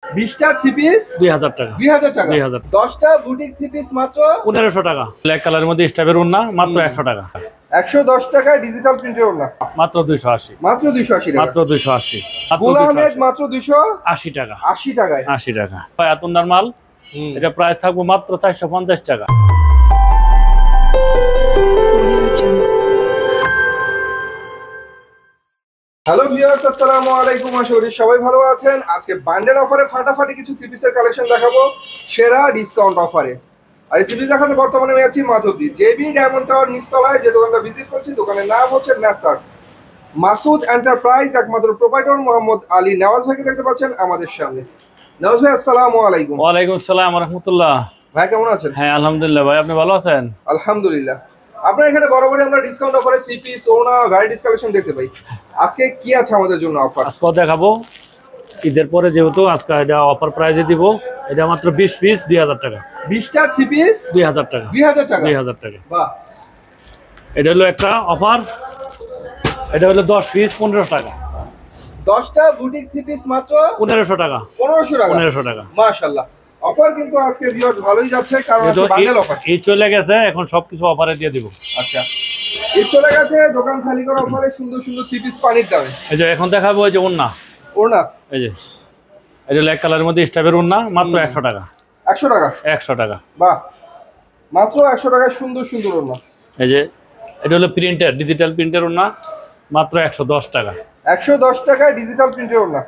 20টা three piece 2000 টাকা। 2000 টাকা। 2000। 10টা বুটিক থ্রি পিস মাত্র 1500 টাকা। ব্ল্যাক কালারের মধ্যে স্টাইপের ওড়না মাত্র 100 টাকা। 110 টাকায় ডিজিটাল প্রিন্টের ওড়না মাত্র 280। মাত্র 280 টাকা। মাত্র 280। গোল আহমেদ মাত্র 280 টাকা। 80 টাকায়। 80 টাকা। আতুন্দার মাল, এটা প্রাইস থাকবে মাত্র 450 টাকা। হ্যালো ভিউয়ার্স, আসসালামু আলাইকুম। আশা করি সবাই ভালো আছেন। আজকে বান্ডেল অফারে ফাটাফাটি কিছু থ্রি পিসের কালেকশন দেখাবো সেরা ডিসকাউন্ট অফারে। আর এই থ্রি পিস দেখাতে বর্তমানে আমি আছি মাধবদী জেবি ডায়মন্ড টাওয়ার নিচতলায়। যে দোকানটা ভিজিট করছি দোকানের নাম হচ্ছে মেসার্স মাসুদ এন্টারপ্রাইজ। একমাত্র প্রোভাইডার মোহাম্মদ আলী নেওয়াজ ভাইকে দেখতে পাচ্ছেন আমাদের সামনে। নেওয়াজ ভাই আসসালামু আলাইকুম। ওয়ালাইকুম আসসালাম ওয়া রাহমাতুল্লাহ। ভাই কেমন আছেন? হ্যাঁ আলহামদুলিল্লাহ ভাই, আপনি ভালো আছেন? আলহামদুলিল্লাহ। আপনার এখানে বরাবরই আমরা ডিসকাউন্ট অফারে থ্রি পিস ওনা ভ্যারাইটিস কালেকশন দেখতে পাই। আজকে কি আছে আমাদের জন্য অফার? আজকে দেখাবো ঈদের পরে, যেহেতু আজকে এটা অফার প্রাইসে দিব। এটা মাত্র 20 পিস 2000 টাকা। 20টা থ্রি পিস 2000 টাকা। 2000 টাকা। 2000 টাকা। বাহ, এটা হলো একটা অফার। এটা হলো 10 পিস 1500 টাকা। 10টা বুটিক থ্রি পিস মাত্র 1500 টাকা। 1500 টাকা। 1500 টাকা। মাশাআল্লাহ, অফার কিন্তু আজকে ভিউয়ার্স ভালোই যাচ্ছে, কারণ আজকে বান্ডেল অফার। এই চলে গেছে, এখন সবকিছু অফারে দিয়ে দিব। আচ্ছা, ঈদ চলে গেছে, দোকান খালি করা অফারে সুন্দর সুন্দর থ্রি পিস পানির দামে। এই যে এখন দেখাবো এই যে ওড়না। ওড়না এই যে এটা ব্ল্যাক কালারের মধ্যে স্টাইপের ওড়না মাত্র 100 টাকা। 100 টাকা। 100 টাকা। বাহ, মাত্র 100 টাকায় সুন্দর সুন্দর ওড়না। এই যে এটা হলো প্রিন্টার, ডিজিটাল প্রিন্টার ওড়না মাত্র 110 টাকা। 110 টাকায় ডিজিটাল প্রিন্টের ওড়না।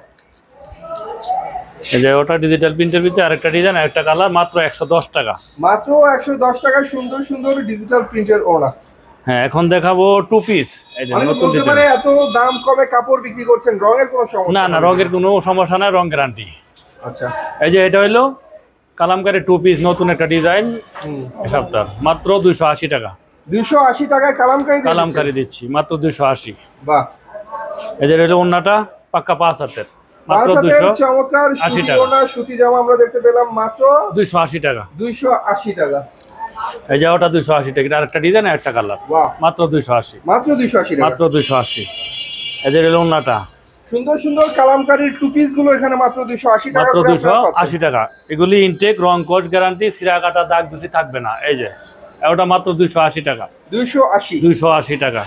এই যে ওটা ডিজিটাল প্রিন্টের ভিতরে আরেকটা ডিজাইন, আরেকটা কালার, মাত্র 110 টাকা। মাত্র 110 টাকায় সুন্দর সুন্দর ডিজিটাল প্রিন্টের ওড়না। হ্যাঁ এখন দেখাবো টু পিস। এই যে নতুন ডিজাইন। মানে এত দাম কমে কাপড় বিক্রি করছেন, রঙের কোনো সমস্যা? না না, রঙের কোনো সমস্যা নাই, রং গ্যারান্টি। আচ্ছা, এই যে এটা হলো কালামকারী টু পিস, নতুন একটা ডিজাইন এই সপ্তাহ, মাত্র 280 টাকা। 280 টাকায় কালামকারী দিচ্ছি মাত্র 280। বাহ, এই যে হলো ওন্নাটা পাক্কা 5 হাতের, মাত্র 280 টাকা। সুতি জামা আমরা দেখতে পেলাম মাত্র 280 টাকা। 280 টাকা। এই যে ওটা 280 টাকা, আরেকটা ডিজাইন আরেকটা কালার, মাত্র 280। মাত্র 280 টাকা। মাত্র 280। এই যে হলো ওন্নাটা, সুন্দর সুন্দর কালামকারীর টু পিস গুলো এখানে মাত্র 280 টাকা। মাত্র 280 টাকা। এগুলি ইনটেক, রং কোচ গ্যারান্টি, সিরা কাটা দাগ দুষি থাকবে না। এই যে ওটা মাত্র 280 টাকা। 280 টাকা।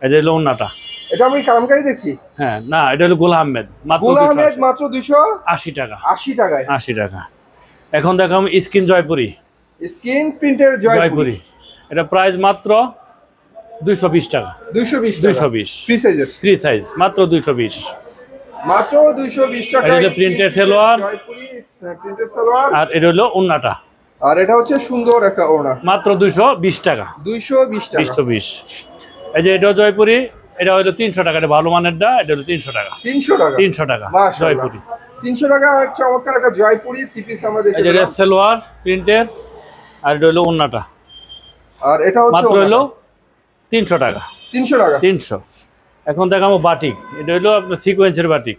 এই যে হলো ওন্নাটা, এটা আমি কালামকারী দেখছি। হ্যাঁ না, এটা হলো গোল আহমেদ, মাত্র 280 টাকা। 80 টাকায়। 80 টাকা। এখন দেখাম স্কিন জয়পুরি, স্কিন প্রিন্টের জয়পুরি। এটা প্রাইস মাত্র 220 টাকা। 220 ফ্রি সাইজের, ফ্রি সাইজ, মাত্র 220। মাত্র 220 টাকা। এটা প্রিন্টেড সালোয়ার, জয়পুরি প্রিন্টেড সালোয়ার। আর এটা হলো ওন্নাটা, আর এটা হচ্ছে সুন্দর একটা ওড়না, মাত্র 220 টাকা। 220 টাকা। 220। এই যে এটা জয়পুরি, এটা হলো 300 টাকা। এটা ভালো মানেরটা, এটা হলো 300 টাকা। 300 টাকা। 300 টাকা জয়পুরি। 300 টাকা চমৎকার একটা জয়পুরি থ্রি পিস আমরা দেখতে পেলাম। এটা সালোয়ার প্রিন্টের, আর এটা হলো ওন্নাটা, আর এটা হচ্ছে মাত্র হলো 300 টাকা। 300 টাকা। 300। এখন দেখাবো বাটিক। এটা হলো আপনার সিকোয়েন্সের বাটিক,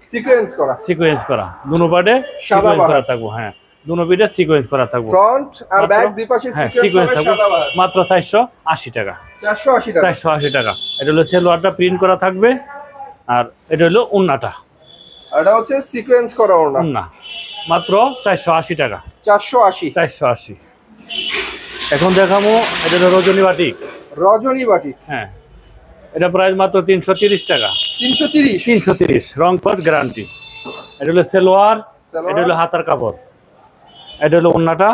সিকোয়েন্স করা দুনো পাটে সিকোয়েন্স করা থাকবো। হ্যাঁ, দুনো পিঠে সিকোয়েন্স করা থাকবো, ফ্রন্ট আর ব্যাক দুই পাশে সিকোয়েন্স থাকবে, মাত্র 480 টাকা। 480 টাকা। 480 টাকা। এটা হলো সালোয়ারটা প্রিন্ট করা থাকবে, আর এটা হলো ওন্নাটা, এটা হচ্ছে সিকোয়েন্স করা ওন্না, মাত্র 480 টাকা। 480। এখন দেখাবো এটা হলো রজনী বাটিক। রজনী বাটিক, হ্যাঁ, এটা প্রাইস মাত্র 330 টাকা। 330 রং কস গ্যারান্টি। এটা হলো সালোয়ার, এটা হলো হাতার কাপড়, এটা হলো ওন্নাটা,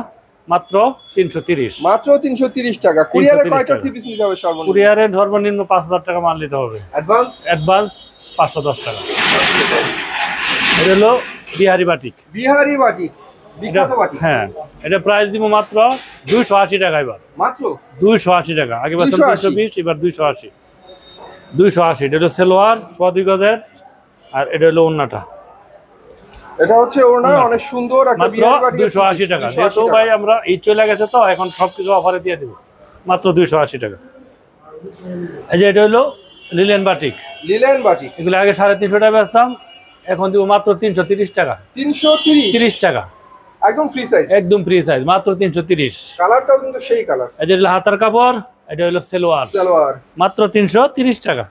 মাত্র 330। মাত্র 330 টাকা। কুরিয়ারে কয়টা থ্রি পিস নিতে হবে সর্বনিম্ন? কুরিয়ারে সর্বনিম্ন 5000 টাকা মাল নিতে হবে। অ্যাডভান্স 510 টাকা। এটা হলো বিহারি বাটিক। বিখ্যাত বাটিক। হ্যাঁ, এটা প্রাইস দিব মাত্র 280 টাকা। এবার মাত্র 280 টাকা। আগে বলতাম 320, এবার 280। 280। এটা হলো সালোয়ার 2 গজের, আর এটা হলো ওন্নাটা, এটা হচ্ছে ওড়না, অনেক সুন্দর একটা বিহারি বাটিক। 280 টাকা। যেহেতু ভাই আমরা ঈদ চলে গেছে, তো এখন সবকিছু অফারে দিয়ে দেব, মাত্র 280 টাকা। এই যে এটা হলো লিলেন বাটিক। এগুলো আগে 350 টাকা বেচতাম, এখন দিব মাত্র 330 টাকা। 330 টাকা, একদম ফ্রি সাইজ, মাত্র 330। কালারটাও কিন্তু সেই কালার। এটা হলো হাতার কাপড়, এটা হলো সালোয়ার, মাত্র 330 টাকা।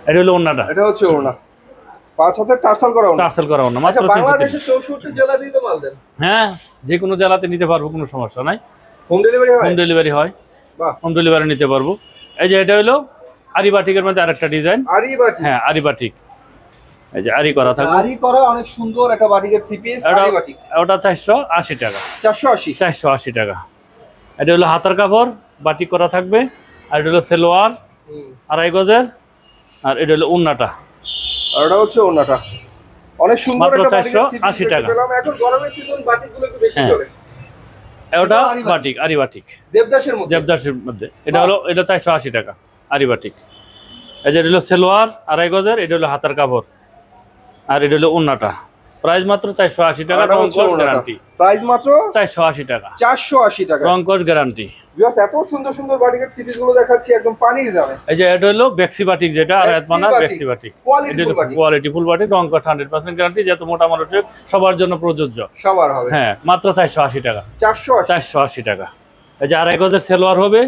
এটা হলো ওন্নাটা, এটা হচ্ছে ওড়না। 5 হাতের টার্সাল করা ওড়না। টার্সেল করা ওড়না মাত্র আচ্ছা, বাংলাদেশের 64 জেলাতেই তো মাল দেন? হ্যাঁ, যে কোনো জেলাতে নিতে পারবো, কোনো সমস্যা নাই। হোম ডেলিভারি হয়? হোম ডেলিভারি হয়। বাহ, হোম ডেলিভারি নিতে পারবো। এই যে এটা হলো আরি বাটিকের মধ্যে আরেকটা ডিজাইন। আরি বাটিক? হ্যাঁ, আরি বাটিক। এই যে আরি করা থাকবে, আরি করা অনেক সুন্দর একটা বাটিকের 3 পিস আরি বাটিক। ওটা 480 টাকা। 480? 480 টাকা। এটা হলো হাতার কাপড়, বাটিক করা থাকবে। আর এটা হলো সেলোয়ার 2.5 গজের। আর এটা হলো ওড়নাটা, আর এটা হচ্ছে ওড়নাটা। অনেক সুন্দর মাত্র একটা বাটিকের 480 টাকা। এখন গরমের সিজন বাটিকগুলো একটু বেশি হ্যাঁ। চলে। ওটা বাটিক, আরি বাটিক, দেবদাসের মধ্যে? দেবদাসের মধ্যে। এটা হলো, এটা 480 টাকা আরি বাটিক। এই যে এটা হলো সেলোয়ার 2.5 গজের। এটা হলো হাতার কাপড়। আর এটা হলো ওড়নাটা। প্রাইস মাত্র 480 টাকা, রং কস গ্যারান্টি। প্রাইস মাত্র 480 টাকা, 480 টাকা। রং কস গ্যারান্টি। ভিউয়ার্স, এত সুন্দর সুন্দর বাটিকের 3 পিস গুলো দেখাচ্ছি একদম পানির দামে। এই যে এটা হলো বেক্সি বাটিক, যেটা আর একমানা বাটিক। বেক্সি বাটিক। Quality এটা হলো full বাটিক। কোয়ালিটি ফুল বাটিক, রং কস 100% গ্যারান্টি, যত মোটা মানুষের সবার জন্য প্রযোজ্য। সবার হবে? হ্যাঁ, মাত্র 480 টাকা। 480? 480 টাকা। এই যে 2.5 গজের সেলোয়ার হবে।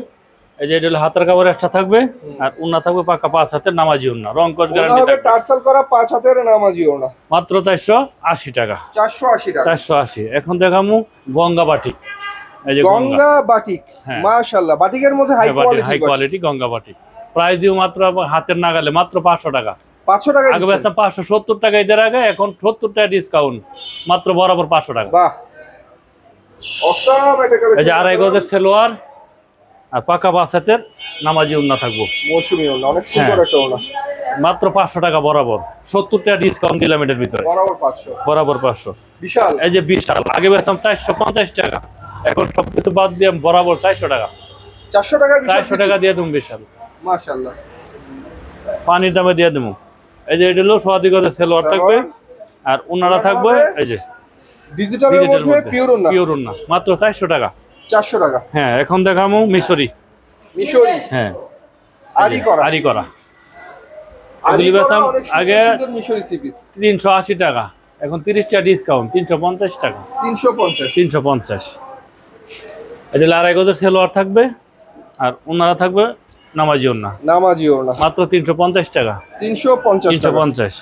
এই যে এটা হলো হাতের কাপড় একটা থাকবে। আর ওড়না থাকবে পাকা 5 হাতের নামাজি ওড়না, রং কস গ্যারান্টি হবে টার্সাল করা 5 হাতের নামাজি ওড়না। মাত্র 480 টাকা। 480 টাকা। 480। এখন দেখামু গঙ্গা বাটিক। এই যে গঙ্গা বাটিক, হ্যাঁ। মাশাআল্লাহ, বাটিকের মধ্যে high quality. High quality Ganga batik. Price দিও মাত্র হাতের নাগালে, মাত্র 500 টাকা। 500 টাকা আগে বেচতাম 570 টাকা ঈদের আগে, এখন 70 টাকা ডিসকাউন্ট, মাত্র বরাবর 500 টাকা। বাহ, অসাম একটা কালেকশন। এই যে 2.5 গজের সেলোয়ার আর পাকা 5 হাতের নামাজি ওড়না থাকবো, মৌসুমী ওড়না, অনেক সুন্দর একটা ওড়না। মাত্র 500 টাকা বরাবর, 70 টাকা ডিসকাউন্ট দিলাম এটার ভিতরে, বরাবর 500। বরাবর 500। বিশাল। এই যে বিশাল, আগে বেচতাম 450 টাকা, এখন সবকিছু বাদ দিয়ে বরাবর 400 টাকা। 400 টাকা? 400 টাকা দিয়ে তুমি বিশাল, মাশাআল্লাহ, পানির দামে দিয়ে দেবো। এই যে এটা হলো 2.5 গজের সেলোয়ার থাকবে। আর ওনারা থাকবে এই যে ডিজিটালের মধ্যে পিওর ওড়না, পিওর ওড়না, মাত্র 400 টাকা। 400 টাকা। হ্যাঁ, এখন দেখামু মিশরি। মিশরি? হ্যাঁ, আরি করা? আরি করা। আরি এগুলি বেচতাম করা অনেক আগে সুন্দর মিশরি 3 পিস। 380 টাকা, এখন 30 টাকা ডিসকাউন্ট, 350 টাকা। 350? 350। এটা 2.5 গজের সেলোয়ার থাকবে। আর ওনারা থাকবে নামাজি ওড়না, নামাজি ওড়না, মাত্র 350 টাকা। 350 টাকা। 350।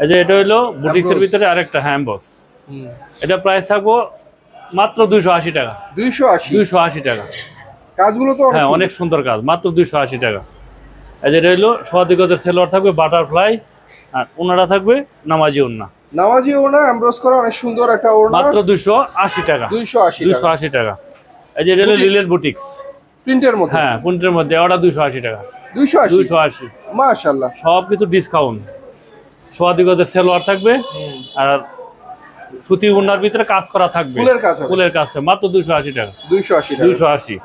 এই যে এটা হলো বুটিক্সের ভিতরে আরেকটা হ্যাম্বস। এটা প্রাইস থাকবো মাত্র 280 টাকা। 280? 280 টাকা। কাজগুলো তো হ্যাঁ, অনেক সুন্দর কাজ, মাত্র 280 টাকা। এই যে এটা হলো 2.5 গজের সেলোয়ার থাকবে, বাটারফ্লাই। আর ওনারা থাকবে নামাজি ওড়না, নামাজি ওড়না এমব্রস করা অনেক সুন্দর একটা ওড়না, মাত্র 280 টাকা। 280 টাকা। 280 টাকা। এই যে এটা হলো লিলেন বুটিক্স, প্রিন্টের মধ্যে? হ্যাঁ, প্রিন্টের মধ্যে, ওটা 280 টাকা। 280? 280। মাশাআল্লাহ, সব কিছু ডিসকাউন্ট। 2.5 গজের সেলোয়ার থাকবে। আর সুতি ওড়নার ভিতরে কাজ করা থাকবে, ফুলের কাজ হবে? ফুলের কাজ থাকবে, মাত্র 280 টাকা। 280 টাকা। 280।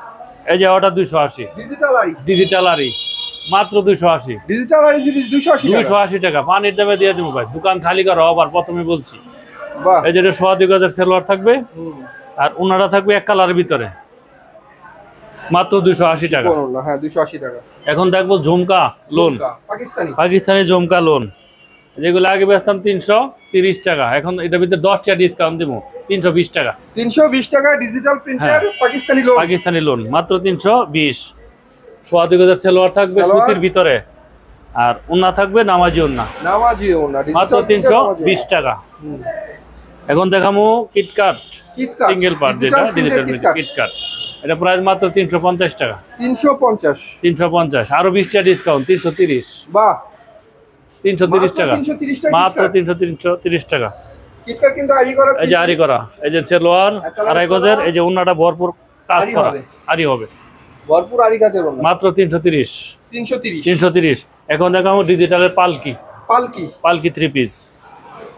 এই যে ওটা 280। ডিজিটাল আরি? ডিজিটাল আরি, মাত্র 280। ডিজিটাল আরি জিনিস 280 টাকা? 280 টাকা, পানির দামে দিয়ে দেবো ভাই, দোকান খালি করা আবার প্রথমে বলছি। বাহ। এই যে 2.5 গজের সেলোয়ার থাকবে। আর ওনারা থাকবে এক কালারের ভিতরে, মাত্র 280 টাকা। হ্যাঁ, 280 টাকা। এখন দেখবো ঝুমকা লোন, পাকিস্তানি? পাকিস্তানি ঝুমকা লোন, যেগুলো আগে বেচতাম 330 টাকা, এখন এটার ভিতরে 10 টাকা ডিসকাউন্ট দেবো, 320 টাকা। 320 টাকা ডিজিটাল প্রিন্টের পাকিস্তানি লোন? পাকিস্তানি লোন, মাত্র 320। 2.5 গজের সেলোয়ার থাকবে সুতির ভিতরে। আর ওন্না থাকবে নামাজি ওন্না, নামাজি ওন্না, মাত্র 320 টাকা। এখন দেখামু কিটকাট সিঙ্গেল পার্ট, যেটা ডিজিটাল কিটকাট, এটা প্রাইস মাত্র 350 টাকা। 350? 350, আরো 20 টাকা ডিসকাউন্ট, 330। বাহ, 330 টাকা, 330 টাকা, মাত্র 330 টাকা। কিটকাট কিন্তু আরি করা? এই যে আরি করা, এই যে সেলোয়ার 2.5 গজের, এই যে ওন্নাটা ভরপুর কাজ করা আরি হবে, ভরপুর আরি কাজের ওন্না, মাত্র 330। 330? 330। এখন দেখাবো ডিজিটালের পালকি, পালকি? পালকি 3 পিস।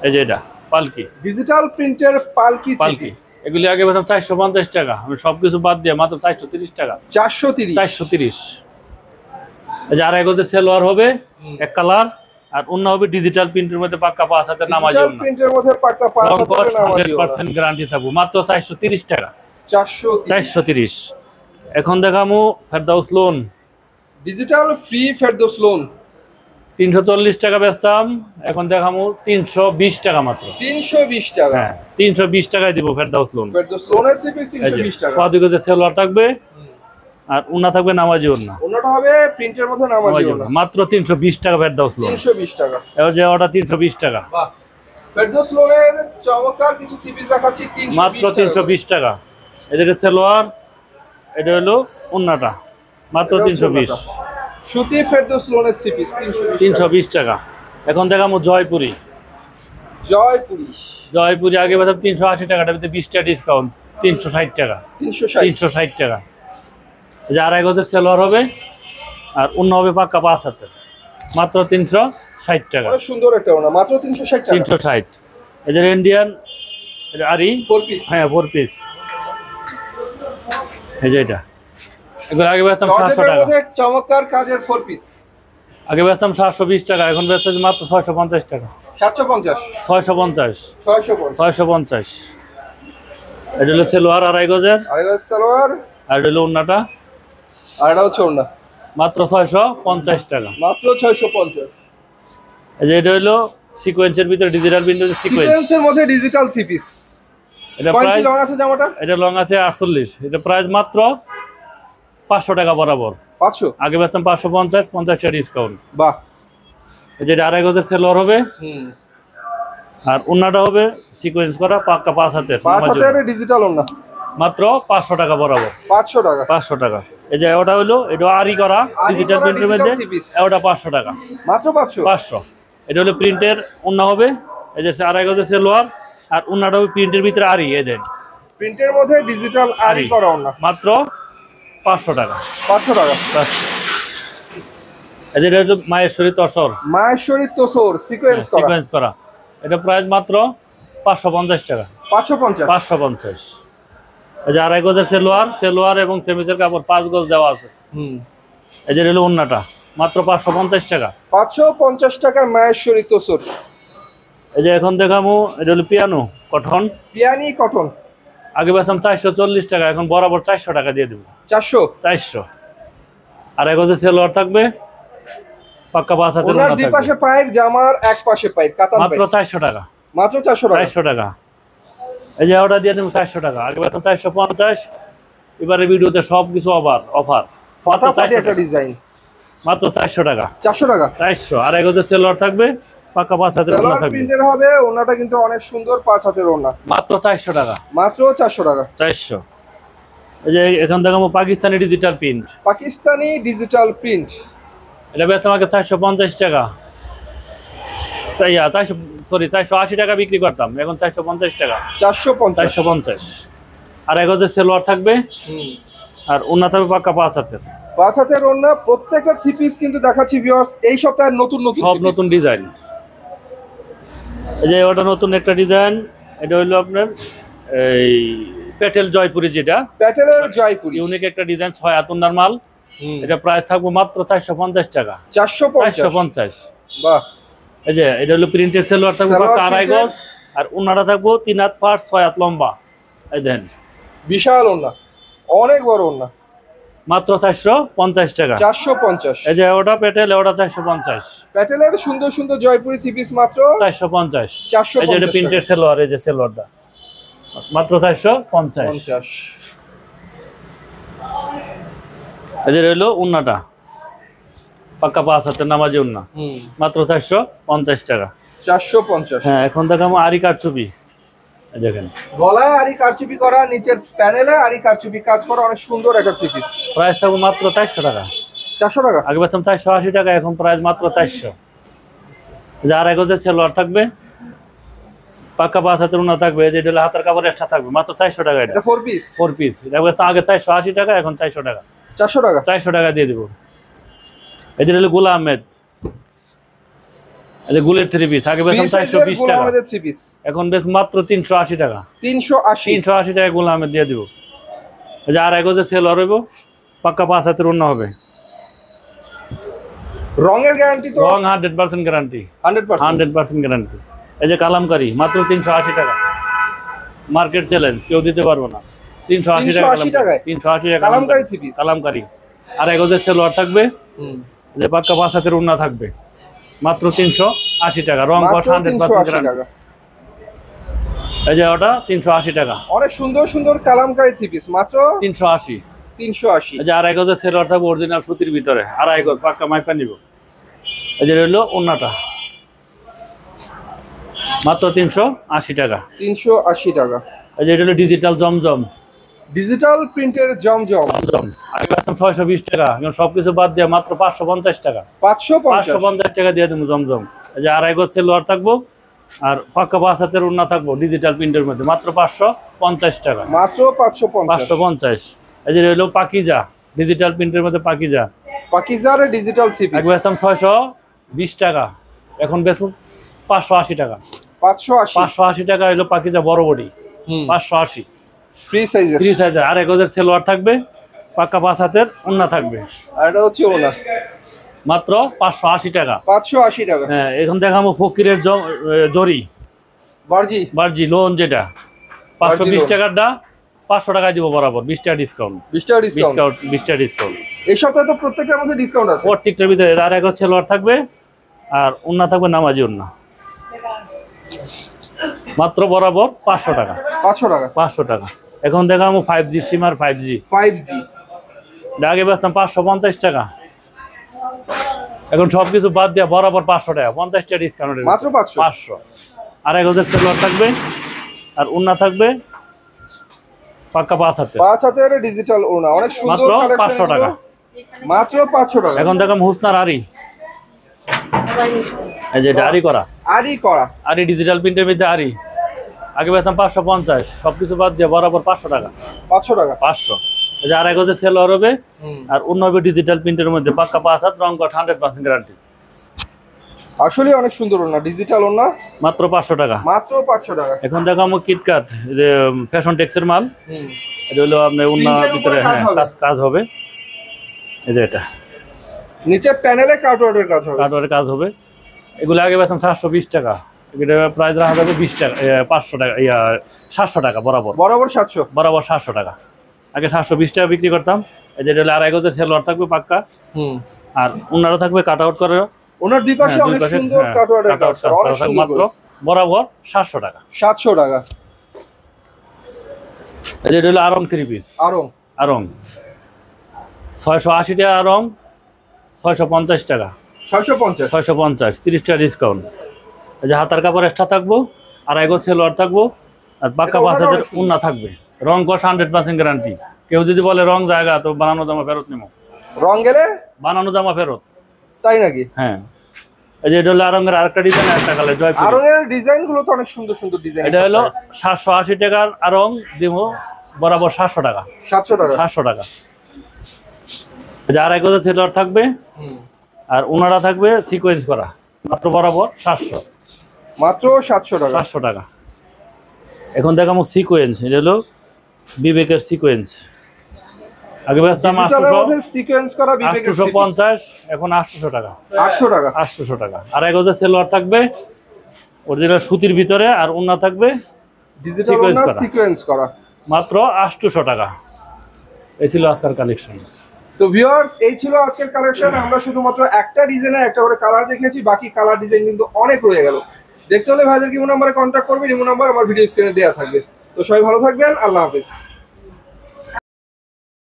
এই যে এটা পালকি, ডিজিটাল প্রিন্টের পালকি 3 পালকি। পিস। এগুলি আগে বেতন 450 টাকা, আমি সবকিছু বাদ দিয়ে মাত্র 430 টাকা। 430? 430। এই যে 2.5 গজের সেলোয়ার হবে এক কালার। আর অন্য হবে ডিজিটাল প্রিন্টের মধ্যে পাক্কা 5 হাতের নামাজি ওন্না, প্রিন্টের মধ্যে পাক্কা 5 হাতের নামাজি ওন্না, 100% গ্যারান্টি থাকবে, মাত্র 430 টাকা। 430? 430। এখন দেখামু ফেরদাউস loan, digital free Ferdous loan. 340 টাকা বেচতাম, এখন দেখামু 320 টাকা মাত্র। 320 টাকা? হ্যাঁ, 320 টাকায় দিব ফেরদাউস লোন। ফেরদৌস লোনের 3 পিস 320 টাকা। 2.5 গজের সেলোয়ার থাকবে। আর উন্না থাকবে নামাজি উন্না। উন্নাটা হবে প্রিন্টের মধ্যে নামাজি উন্না, মাত্র 320 টাকা ফেরদৌস লোন। 320 টাকা। এবার যে ওটা 320 টাকা। বাহ, ফেরদৌস লোনের চমৎকার কিছু থ্রি পিস দেখাচ্ছি 320 মাত্র 320 টাকা। এদিকে সালোয়ার, এটা হলো উন্নাটা, মাত্র 320। সুতি ফেরদৌস লোনের থ্রি পিস 320 টাকা। এখন দেখাবো জয়পুরি। জয়পুরি আগে পেতাম 380 টাকা, এটাতে 20 টাকা ডিসকাউন্ট, 360 টাকা। 360 টাকা। যে 2.5 গজের সেলোয়ার হবে আর অন্য হবে পাক্কা 5 হাতের, মাত্র 360 টাকা। অনেক সুন্দর একটা ওনা, মাত্র 360 টাকা। 360। এই যে ইন্ডিয়ান আরি 4 পিস। হ্যাঁ 4 পিস। এই যে এটা, এগুলো আগে পেতাম 700 টাকা। চমৎকার কাজের 4 পিস আগে বেচতাম 720 টাকা, এখন বেচতে মাত্র 650 টাকা। 750 650 650। এটা হলো সেলোয়ার 2.5 গজের, 2.5 গজ সালোয়ার, আর এটা হলো উন্নাটা, আর এটা হচ্ছে ওনা, মাত্র 650 টাকা। মাত্র 650। এই যে এটা হলো সিকোয়েন্সের ভিতরে ডিজিটাল প্রিন্টের সিকোয়েন্সের মধ্যে ডিজিটাল থ্রি পিস। এটা প্রাইস প্রাইস লং আছে জামাটা? এটা লং আছে 48। এটা প্রাইস মাত্র 500 টাকা বরাবর। 500 আগে বেচতাম 550, 50 টাকা ডিসকাউন্ট। বাহ। এই যে 2.5 গজের সেলোয়ার হবে, আর উন্নাটা হবে সিকোয়েন্স করা পাক্কা 5 হাতের। 5 হাতের ডিজিটাল ওনা, মাত্র 500 টাকা বরাবর। 500 টাকা। 500 টাকা। এই যে ওটা হলো, এটা আরি করা ডিজিটাল প্রিন্টের মধ্যে, ওটা 500 টাকা। মাত্র 500। 500। এটা হলো প্রিন্টের উন্না হবে, এই যে 2.5 গজের সেলোয়ার, আর উন্নাটা হবে প্রিন্টের ভিতরে আরি। এই দেন প্রিন্টের মধ্যে ডিজিটাল আরি করা ওনা, মাত্র 500 টাকা। 500 টাকা। এই যে এটা হলো মাহেশ্বরী তসর, মাহেশ্বরী তোসর সিকোয়েন্স করা, সিকোয়েন্স করা। এটা প্রাইস মাত্র 550 টাকা। 550। 550। এই যে 2.5 গজের সেলোয়ার, সেলোয়ার এবং সেমিজের কাপড় 5 গজ দেওয়া আছে। এই যে হলো উন্নাটা, মাত্র 550 টাকা। 550 টাকা মাহেশ্বরী তোসর। এই যে এখন দেখামু, এটা হলো পিয়ানো কটন, পিয়ানি কটন। আগে বেচতাম 440 টাকা, এখন বরাবর 400 টাকা দিয়ে দেবো। 400। আর 2.5 গজের সেলোয়ার থাকবে, পাক্কা 5 হাতের ওনার দুই পাশে পায়ের, জামার এক পাশে পায়ের কাতান, মাত্র 400 টাকা। মাত্র 400 টাকা। 400 টাকা। এই যে ওটা দিয়ে দেবো 400 টাকা। আগে বেচতাম 450, এবারে ভিডিওতে সব কিছু অফার। ফাটাফাটি একটা ডিজাইন, মাত্র 400 টাকা। 400 টাকা। 400। আর 2.5 গজের সেলোয়ার থাকবে, পাক্কা 5 হাতের ওড়না থাকবে। প্রিন্টের হবে, ওড়নাটা কিন্তু অনেক সুন্দর, 5 হাতের ওড়না, মাত্র 400 টাকা। মাত্র 400 টাকা। 400। এই যে এখান দেখাবো Pakistani digital print, Pakistani digital print. এটা বেচতাম আগে 450 টাকা, 480 টাকা বিক্রি করতাম, এখন 450 টাকা। 450। আর 2.5 গজের সেলোয়ার থাকবে, আর ওড়না থাকবে পাক্কা 5 হাতের। 5 হাতের ওড়না। প্রত্যেকটা থ্রি পিস কিন্তু দেখাচ্ছি ভিউয়ার্স এই সপ্তাহের নতুন সব নতুন ডিজাইন। এই যে ওটা নতুন একটা ডিজাইন, এটা হলো আপনার এই প্যাটেল জয়পুরি, যেটা প্যাটেলের জয়পুরি, ইউনিক একটা ডিজাইন, 6 হাত ওড়নার মাল। এটা প্রাইস থাকবে মাত্র 450 টাকা। 450। বাহ। এই যে এটা হলো প্রিন্টের সেলোয়ার থাকবে পাক্কা 2.5 গজ, আর ওড়নাটা থাকবে 3 হাত পার, 6 হাত লম্বা। এই দেন বিশাল ওড়না, অনেক বড় ওড়না, মাত্র 450 টাকা। 450। এই যে ওটা প্যাটেল, ওটা 450। প্যাটেলের সুন্দর সুন্দর জয়পুরি থ্রি পিস মাত্র 450। 450। এই যে এটা প্রিন্টের সেলোয়ার, এই যে সেলোয়ারটা মাত্র 450। এই যে রইলো উন্নাটা, পাক্কা 5 হাতের নামাজি উন্না, মাত্র 450 টাকা। 450। হ্যাঁ, এখন দেখাবো আরি কারচুপি। দেখেন গলায় আরি কারচুপি করা, নিচের প্যানেলে আরি কারচুপি কাজ করা, অনেক সুন্দর একটা থ্রি পিস। প্রাইস থাকবে মাত্র 400 টাকা। 400 টাকা। আগে বেচতাম 480 টাকা, এখন প্রাইস মাত্র 400। যে 2.5 গজের সেলোয়ার থাকবে, পাক্কা 5 হাতের উন্না থাকবে, যে এটা হাতের কাপড় এক্সট্রা থাকবে, মাত্র 400 টাকা। এটা 4 পিস। 4 পিস। এটা আগে 480 টাকা, এখন 400 টাকা। 400 টাকা। 400 টাকা দিয়ে দেবো। এই যে হলো গোলা আহমেদ, এই যে গুলের থ্রি পিস, আগে বেচতাম 420 টাকা, এখন বেশ মাত্র 380 টাকা। 380 টাকা গোলা আহমেদ দিয়ে দিব। এই যে 2.5 গজের সেলোয়ার হইব, পাক্কা 5 হাতের উন্না হবে। রঙের গ্যারান্টি তো? রং 100% গ্যারান্টি। 100% গ্যারান্টি। এই যে কালামকারী, মাত্র 380 টাকা। মার্কেট চ্যালেঞ্জ, কেউ দিতে পারবো না। 380 টাকা। 380 টাকা কালামকারী থ্রি পিস। কালামকারী। আর 2.5 গজের সেলোয়ার থাকবে, যে পাক্কা 5 হাতের উন্না থাকবে, মাত্র 380 টাকা। রং 100% গ্যারান্টি। এই যে ওটা 380 টাকা। অনেক সুন্দর সুন্দর কালামকারী থ্রি পিস, মাত্র 380। 380। এই যে আড়াই গজের সেলোয়ার থাকবে অরিজিনাল সুতির ভিতরে, আড়াই গজ পাক্কা মাইপা নিব। এই যে রইলো ওন্নাটা মাত্র 380 টাকা। 380 টাকা। এই যে এটা হলো ডিজিটাল জমজম, ডিজিটাল প্রিন্টের জমজম। আগে 620 টাকা, এখন সবকিছু বাদ দিয়ে মাত্র 550 টাকা। 550 টাকা দিয়ে দেবো জমজম। এই যে আড়াই গজ সেলোয়ার থাকবো আর পাক্কা 5 হাতের ওন্না থাকবো ডিজিটাল প্রিন্টের মধ্যে, মাত্র 550 টাকা। মাত্র 550। এই যে রইলো পাকিজা, ডিজিটাল প্রিন্টের মধ্যে পাকিজা। পাকিজার ডিজিটাল থ্রি পিস আগে বেচতাম 620 টাকা, এখন বেচবো 580 টাকা। 580 টাকা হলো পাকিজা বড় বডি, 580 ফ্রি সাইজের। ফ্রি সাইজের আড়াই গজের সেলোয়ার থাকবে, পাক্কা 5 হাতের ওন্না থাকবে। আর এটা হচ্ছে ওনা, মাত্র 580 টাকা। 580 টাকা। হ্যাঁ, এখন দেখাবো ফকিরের জরি বার্জি লোন, যেটা 520 টাকারটা 500 টাকা দিব বরাবর, 20 টাকা ডিসকাউন্ট। 20 টাকা ডিসকাউন্ট। 20 টাকা ডিসকাউন্ট। এই সপ্তাহে তো প্রত্যেকটার মধ্যে ডিসকাউন্ট আছে। প্রত্যেকটার ভিতরে আড়াই গজ সেলোয়ার থাকবে আর ওন্না থাকবে নামাজি ওন্না, মাত্র বরাবর 500 টাকা। 500 টাকা। এখন দেখাবো 5G সিম আর 5G। আগে বেচতাম 550 টাকা, এখন সবকিছু বাদ দিয়ে বরাবর 500 টাকা, 50 টাকা ডিসকাউন্ট, মাত্র 500। আড়াই গজের সেলোয়ার থাকবে আর ওন্না থাকবে পাক্কা 5 হাতের ডিজিটাল ওনা, অনেক সুন্দর মাত্র কালেকশন। 500 টাকা। মাত্র 500 টাকা। এখন দেখাম হুসনার আরি, এই যে আরি করা, আরি ডিজিটাল প্রিন্টের মধ্যে আরি। আগে বেতন 550, সবকিছু বাদ দিয়ে বরাবর 500 টাকা। 500। এই যে আড়াই গজের সেলোয়ার হবে আর অন্য হবে ডিজিটাল প্রিন্টের মধ্যে, পাক্কা 5 হাত, রং কট 100% গ্যারান্টি। আসলে অনেক সুন্দর ওনা, ডিজিটাল ওনা, মাত্র 500 টাকা। মাত্র 500 টাকা। এখন দেখাবো কিটকাট, যে ফ্যাশন টেক্সের মাল, এটা হলো আপনার অন্য ভিতরে কাজ হবে। এই যে এটা নিচে প্যানেলে কাটওয়ার্কের কাজ হবে। এগুলো আগে বেতন 720 টাকা, এটা প্রাইস রাখা যাবে 20 টাকা, 500 টাকা, 700 টাকা বরাবর 700 টাকা। আগে 720 টাকা বিক্রি করতাম। এই যে এটা হলো আড়াই গজের সেলোয়ার থাকবে পাক্কা, আর ওনারা থাকবে কাট আউট করে, ওনার দুই পাশে অনেক সুন্দর কাটওয়ার্কের কাজ করা, অনেক সুন্দর, মাত্র বরাবর 700 টাকা। 700 টাকা। এই যে এটা হলো আরং 3 পিস, আরং 680 টাকা, আরং 650 টাকা। 650, 30 টাকা ডিসকাউন্ট। এই যে হাতার কাপড় এক্সট্রা থাকবো, আড়াই গজ সেলোয়ার থাকবো আর পাক্কা 5 হাজার ওন্না থাকবে, রং কস 100% গ্যারান্টি। কেউ যদি বলে রং জায়গা, তো বানানো জামা ফেরত নেব, রং গেলে বানানো জামা ফেরত। তাই নাকি? হ্যাঁ। এই যে এটা হলো আরঙের আরেকটা ডিজাইন, একটা কালার জয়পুর। আরঙের ডিজাইন গুলো তো অনেক সুন্দর সুন্দর ডিজাইন। এটা হলো 780 টাকার আরং দিব বরাবর 700 টাকা। 700 টাকা। এই যে আড়াই গজের সেলোয়ার থাকবে আর ওনারা থাকবে সিকোয়েন্স করা, মাত্র বরাবর 700। মাত্র 700 টাকা। এখন দেখাবো সিকোয়েন্স, এটা হলো বিবেকের সিকোয়েন্স। আগে বেচতাম 850, এখন 800 টাকা। 800 টাকা। আড়াই গজের সেলোয়ার থাকবে অরিজিনাল সুতির ভিতরে আর ওন্না থাকবে সিকোয়েন্স করা, মাত্র 800 টাকা। এই ছিল আজকের কালেকশন। তো ভিউয়ার্স, এই ছিল আজকের কালেকশন। আমরা শুধুমাত্র একটা ডিজাইনের একটা করে কালার দেখিয়েছি, বাকি কালার ডিজাইন কিন্তু অনেক রয়ে গেল। দেখতে হলে ভাইদের ইমো নাম্বারে কন্ট্যাক্ট করবেন, ইমো নাম্বার আমার ভিডিও স্ক্রিনে দেওয়া থাকবে। তো সবাই ভালো থাকবেন, আল্লাহ হাফেজ।